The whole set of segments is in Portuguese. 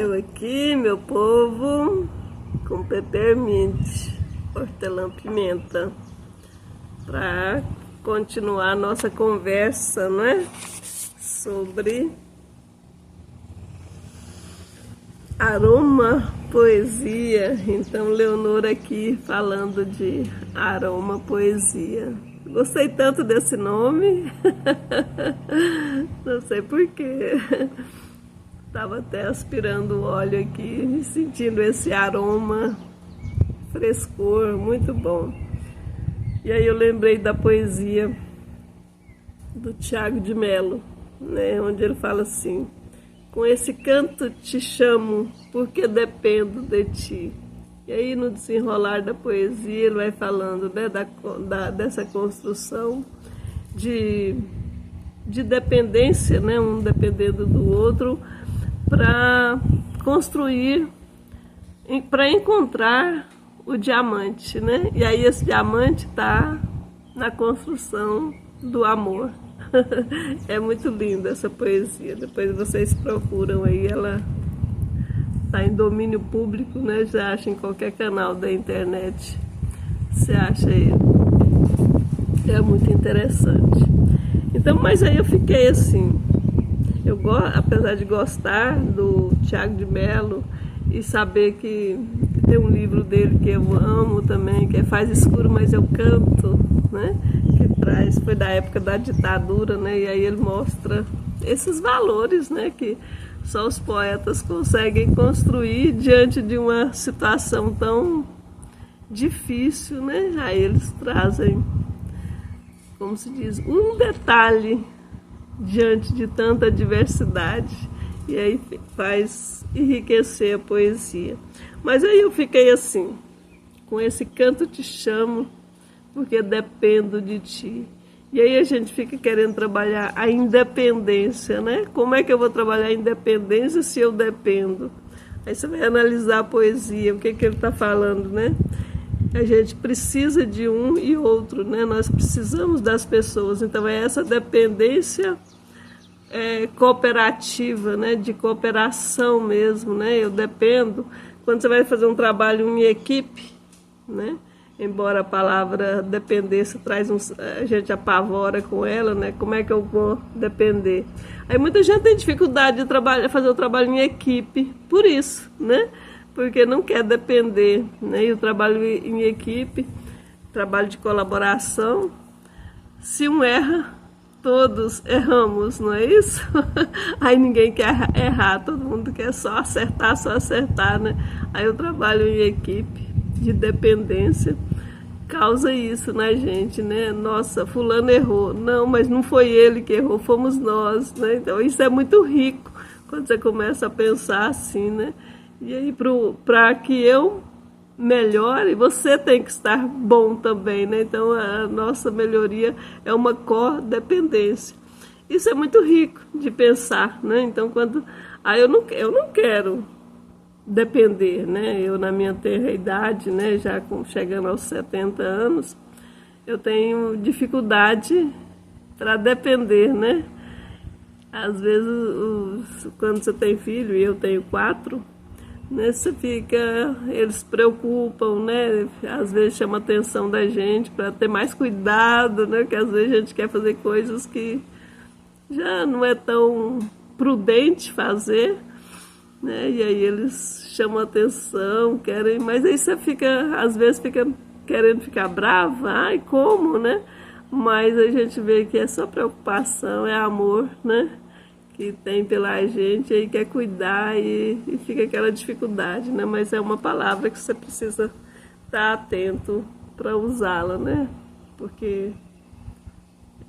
Eu aqui, meu povo, com peppermint, hortelã-pimenta, para continuar a nossa conversa, né? Sobre aroma poesia. Então, Leonor aqui falando de aroma poesia. Gostei tanto desse nome, não sei porquê. Estava até aspirando o óleo aqui, sentindo esse aroma, frescor, muito bom. E aí eu lembrei da poesia do Tiago de Mello, né, onde ele fala assim: com esse canto te chamo, porque dependo de ti. E aí no desenrolar da poesia ele vai falando, né, dessa construção de dependência, né, um dependendo do outro, para construir, para encontrar o diamante, né? E aí esse diamante está na construção do amor. É muito linda essa poesia. Depois vocês procuram aí, ela está em domínio público, né? Já acha em qualquer canal da internet. Você acha ele. É muito interessante. Então, mas aí eu fiquei assim. Apesar de gostar do Tiago de Mello e saber que tem um livro dele que eu amo também, que é Faz Escuro, Mas Eu Canto, né? Que foi da época da ditadura, né? E aí ele mostra esses valores, né? Que só os poetas conseguem construir diante de uma situação tão difícil, né? Aí eles trazem, como se diz, um detalhe diante de tanta diversidade, e aí faz enriquecer a poesia. Mas aí eu fiquei assim, com esse canto te chamo, porque dependo de ti. E aí a gente fica querendo trabalhar a independência, né? Como é que eu vou trabalhar a independência se eu dependo? Aí você vai analisar a poesia, o que ele está falando, né? A gente precisa de um e outro, né? Nós precisamos das pessoas, então é essa dependência cooperativa, né? De cooperação mesmo, né? Eu dependo. Quando você vai fazer um trabalho em equipe, né? Embora a palavra dependência a gente apavora com ela, né? Como é que eu vou depender? Aí muita gente tem dificuldade de fazer o trabalho em equipe, por isso, né? Porque não quer depender, né? E o trabalho em equipe, trabalho de colaboração, se um erra, todos erramos, não é isso? Aí ninguém quer errar, todo mundo quer só acertar, né? Aí o trabalho em equipe, de dependência, causa isso na gente, né? Nossa, fulano errou. Não, mas não foi ele que errou, fomos nós, né? Então isso é muito rico, quando você começa a pensar assim, né? E aí, para que eu melhore, você tem que estar bom também, né? Então, a nossa melhoria é uma codependência. Isso é muito rico de pensar, né? Então, eu não quero depender, né? Eu, na minha tenra idade, né? Já chegando aos 70 anos, eu tenho dificuldade para depender, né? Às vezes, quando você tem filho, e eu tenho 4, né, eles se preocupam, né? Às vezes chama a atenção da gente para ter mais cuidado, né? Que às vezes a gente quer fazer coisas que já não é tão prudente fazer, né? E aí eles chamam a atenção, querem, mas aí você às vezes fica querendo ficar brava, ai, como, né? Mas a gente vê que é só preocupação, é amor, né? Que tem pela gente, aí quer cuidar e fica aquela dificuldade, né? Mas é uma palavra que você precisa estar atento para usá-la, né? Porque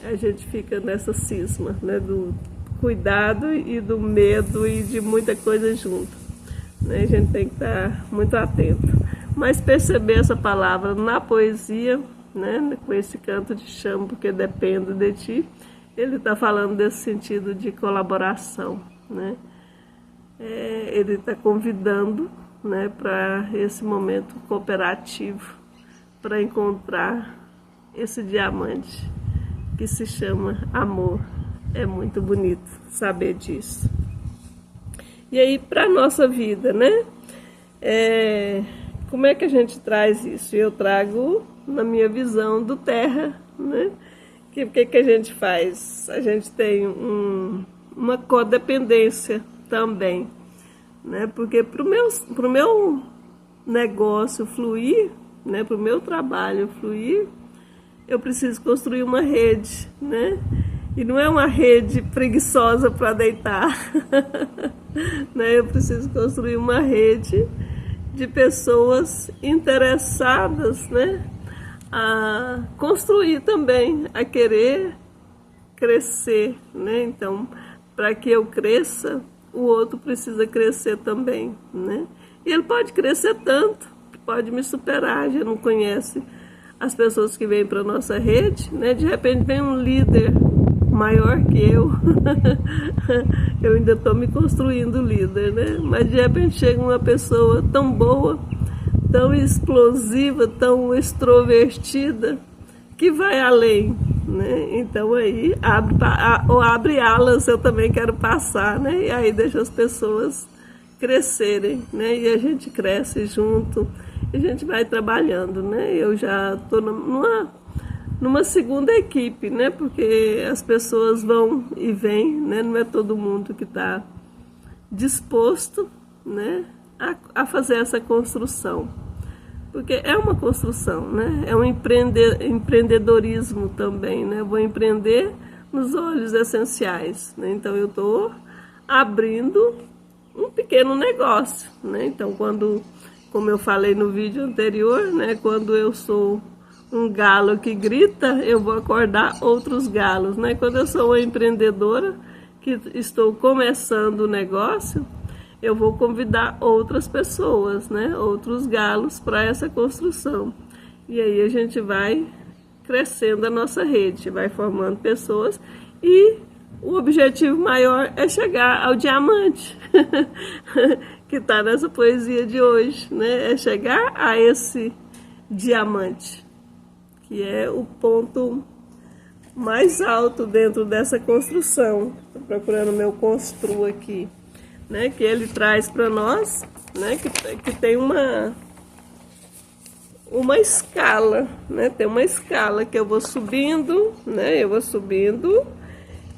a gente fica nessa cisma, né? Do cuidado e do medo e de muita coisa junto, né? A gente tem que estar muito atento. Mas perceber essa palavra na poesia, né? Com esse canto de chamo, porque dependo de ti. Ele está falando desse sentido de colaboração, né? Ele está convidando, né, para esse momento cooperativo, para encontrar esse diamante que se chama amor. É muito bonito saber disso. E aí, para a nossa vida, né? Como é que a gente traz isso? Eu trago na minha visão do Terra, né? O que a gente faz? A gente tem uma codependência também, né? Porque para o meu negócio fluir, né? Para o meu trabalho fluir, eu preciso construir uma rede, né? E não é uma rede preguiçosa para deitar, né? Eu preciso construir uma rede de pessoas interessadas, né? A construir também, a querer crescer, né? Então, para que eu cresça, o outro precisa crescer também, né? E ele pode crescer tanto que pode me superar. Já não conhece as pessoas que vêm para a nossa rede, né? De repente vem um líder maior que eu. Eu ainda estou me construindo líder, né? Mas de repente chega uma pessoa tão boa, tão explosiva, tão extrovertida, que vai além, né? Então aí abre alas, eu também quero passar, né? E aí deixa as pessoas crescerem, né? E a gente cresce junto, e a gente vai trabalhando, né? Eu já estou numa segunda equipe, né? Porque as pessoas vão e vêm, né? Não é todo mundo que está disposto, né? A fazer essa construção. Porque é uma construção, né? É um empreendedorismo também, né? Eu vou empreender nos óleos essenciais, né? Então eu estou abrindo um pequeno negócio, né? Então como eu falei no vídeo anterior, né? Quando eu sou um galo que grita, eu vou acordar outros galos, né? Quando eu sou uma empreendedora que estou começando o negócio, eu vou convidar outras pessoas, né? Outros galos para essa construção. E aí a gente vai crescendo a nossa rede, vai formando pessoas, e o objetivo maior é chegar ao diamante, que está nessa poesia de hoje, né? É chegar a esse diamante, que é o ponto mais alto dentro dessa construção. Estou procurando meu constru aqui, né? Que ele traz para nós, né? Que tem uma escala, né? Tem uma escala que eu vou subindo, né? Eu vou subindo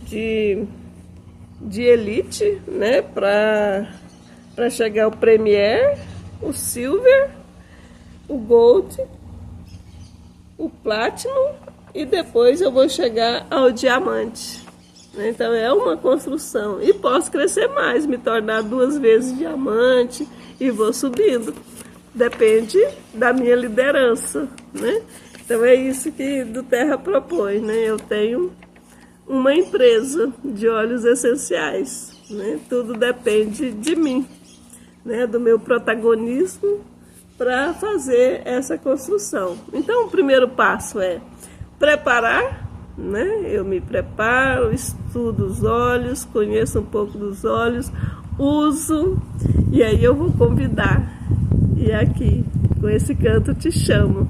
de elite, né? Para chegar ao Premier, o Silver, o Gold, o Platinum, e depois eu vou chegar ao Diamante. Então é uma construção, e posso crescer mais, me tornar 2 vezes diamante, e vou subindo. Depende da minha liderança, né? Então é isso que do Terra propõe, né? Eu tenho uma empresa de óleos essenciais, né? Tudo depende de mim, né? Do meu protagonismo para fazer essa construção. Então o primeiro passo é preparar, né? Eu me preparo, estudo os óleos, conheço um pouco dos óleos, uso, e aí eu vou convidar. E aqui, com esse canto, te chamo.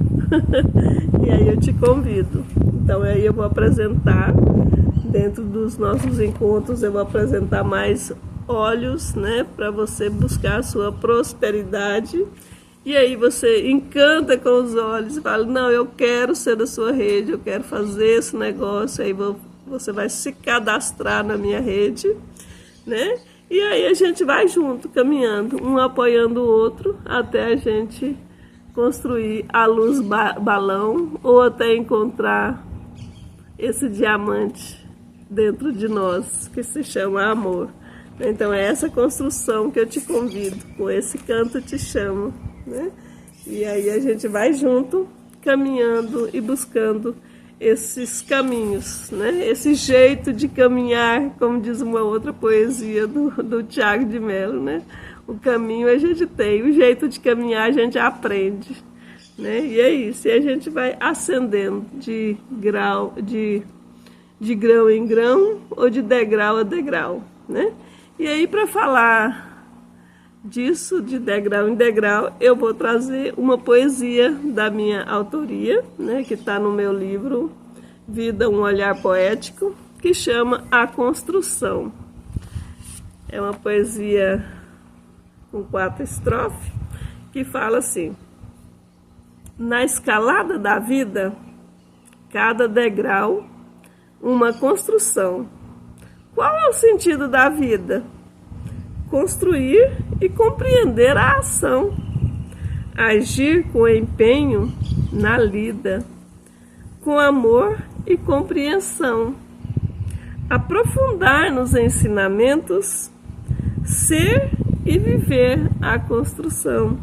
E aí eu te convido. Então aí eu vou apresentar, dentro dos nossos encontros, eu vou apresentar mais óleos, né? Para você buscar a sua prosperidade. E aí você encanta com os olhos e fala, não, eu quero ser da sua rede, eu quero fazer esse negócio. Aí você vai se cadastrar na minha rede, né? E aí a gente vai junto, caminhando, um apoiando o outro, até a gente construir a luz balão, ou até encontrar esse diamante dentro de nós, que se chama amor. Então é essa construção que eu te convido, com esse canto te chamo, né? E aí a gente vai junto, caminhando e buscando esses caminhos, né? Esse jeito de caminhar, como diz uma outra poesia do Tiago de Mello, né? O caminho a gente tem, o jeito de caminhar a gente aprende, né? E é isso, e a gente vai ascendendo de grão em grão, ou de degrau a degrau, né? E aí, para falar disso, de degrau em degrau, eu vou trazer uma poesia da minha autoria, né, que está no meu livro Vida, um Olhar Poético, que chama A Construção. É uma poesia com 4 estrofes que fala assim: na escalada da vida, cada degrau uma construção. Qual é o sentido da vida? Construir e compreender a ação, agir com empenho na lida, com amor e compreensão, aprofundar nos ensinamentos, ser e viver a construção,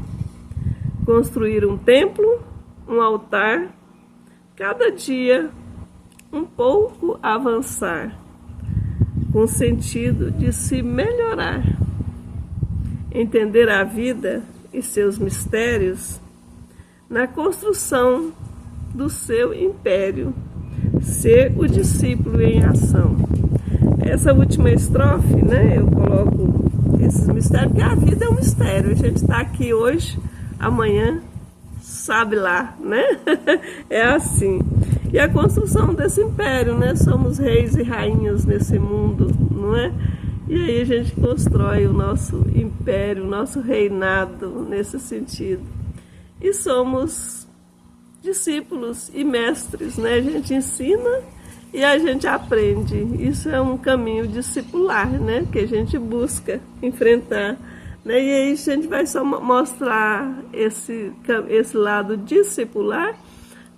construir um templo, um altar, cada dia um pouco avançar, com sentido de se melhorar, entender a vida e seus mistérios na construção do seu império, ser o discípulo em ação. Essa última estrofe, né, eu coloco esses mistérios, porque a vida é um mistério. A gente está aqui hoje, amanhã, sabe lá, né? É assim. E a construção desse império, né? Somos reis e rainhas nesse mundo, não é? E aí a gente constrói o nosso império, o nosso reinado nesse sentido. E somos discípulos e mestres, né? A gente ensina e a gente aprende. Isso é um caminho discipular, né? Que a gente busca enfrentar, né? E aí a gente vai só mostrar esse lado discipular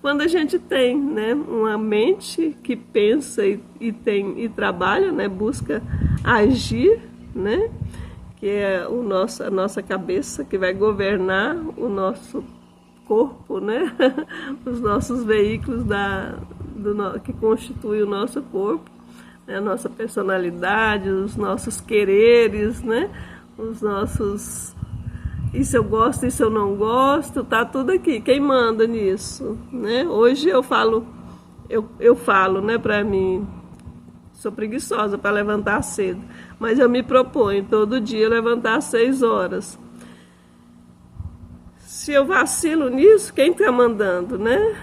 quando a gente tem, né, uma mente que pensa e trabalha, né, busca agir, né, que é a nossa cabeça que vai governar o nosso corpo, né, os nossos veículos que constituem o nosso corpo, né, a nossa personalidade, os nossos quereres, né, os nossos... Isso eu gosto, isso eu não gosto, tá tudo aqui. Quem manda nisso, né? Hoje eu falo, né, para mim, sou preguiçosa para levantar cedo, mas eu me proponho todo dia levantar às 6 horas. Se eu vacilo nisso, quem está mandando, né?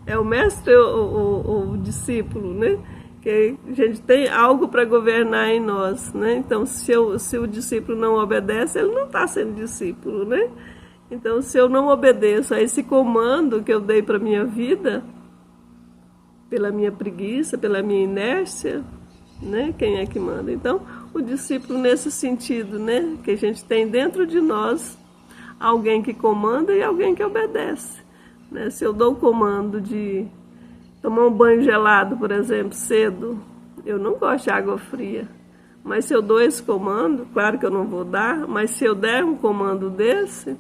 É o mestre ou o discípulo, né? Que a gente tem algo para governar em nós, né? Então, se o discípulo não obedece, ele não está sendo discípulo, né? Então, se eu não obedeço a esse comando que eu dei para a minha vida, pela minha preguiça, pela minha inércia, né? Quem é que manda? Então, o discípulo nesse sentido, né? Que a gente tem dentro de nós alguém que comanda e alguém que obedece, né? Se eu dou o comando de tomar um banho gelado, por exemplo, cedo, eu não gosto de água fria. Mas se eu dou esse comando, claro que eu não vou dar, mas se eu der um comando desse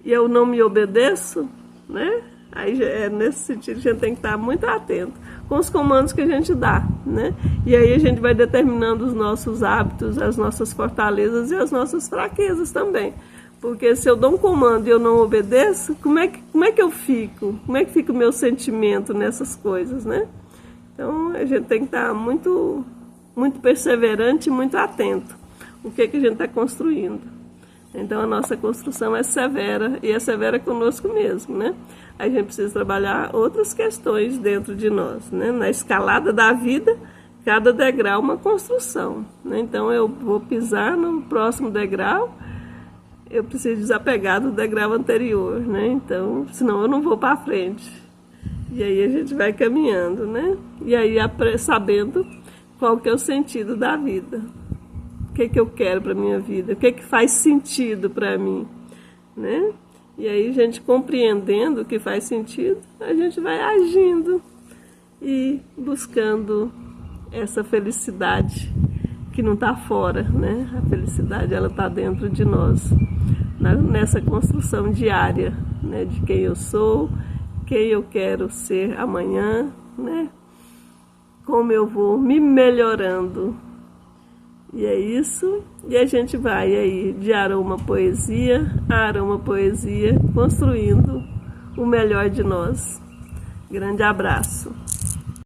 e eu não me obedeço, né? Aí nesse sentido a gente tem que estar muito atento com os comandos que a gente dá, né? E aí a gente vai determinando os nossos hábitos, as nossas fortalezas e as nossas fraquezas também. Porque se eu dou um comando e eu não obedeço, como é que eu fico? Como é que fica o meu sentimento nessas coisas, né? Então, a gente tem que estar muito, muito perseverante e muito atento. O que a gente está construindo. Então, a nossa construção é severa, e é severa conosco mesmo, né? A gente precisa trabalhar outras questões dentro de nós, né? Na escalada da vida, cada degrau é uma construção, né? Então, eu vou pisar no próximo degrau, eu preciso desapegar do degrau anterior, né? Então, senão eu não vou para frente. E aí a gente vai caminhando, né? E aí sabendo qual que é o sentido da vida. O que eu quero para minha vida? O que faz sentido para mim, né? E aí a gente compreendendo o que faz sentido, a gente vai agindo e buscando essa felicidade que não está fora, né? A felicidade, ela está dentro de nós, nessa construção diária, né? De quem eu sou, quem eu quero ser amanhã, né? Como eu vou me melhorando. E é isso, e a gente vai aí de aroma poesia a aroma poesia, construindo o melhor de nós. Grande abraço.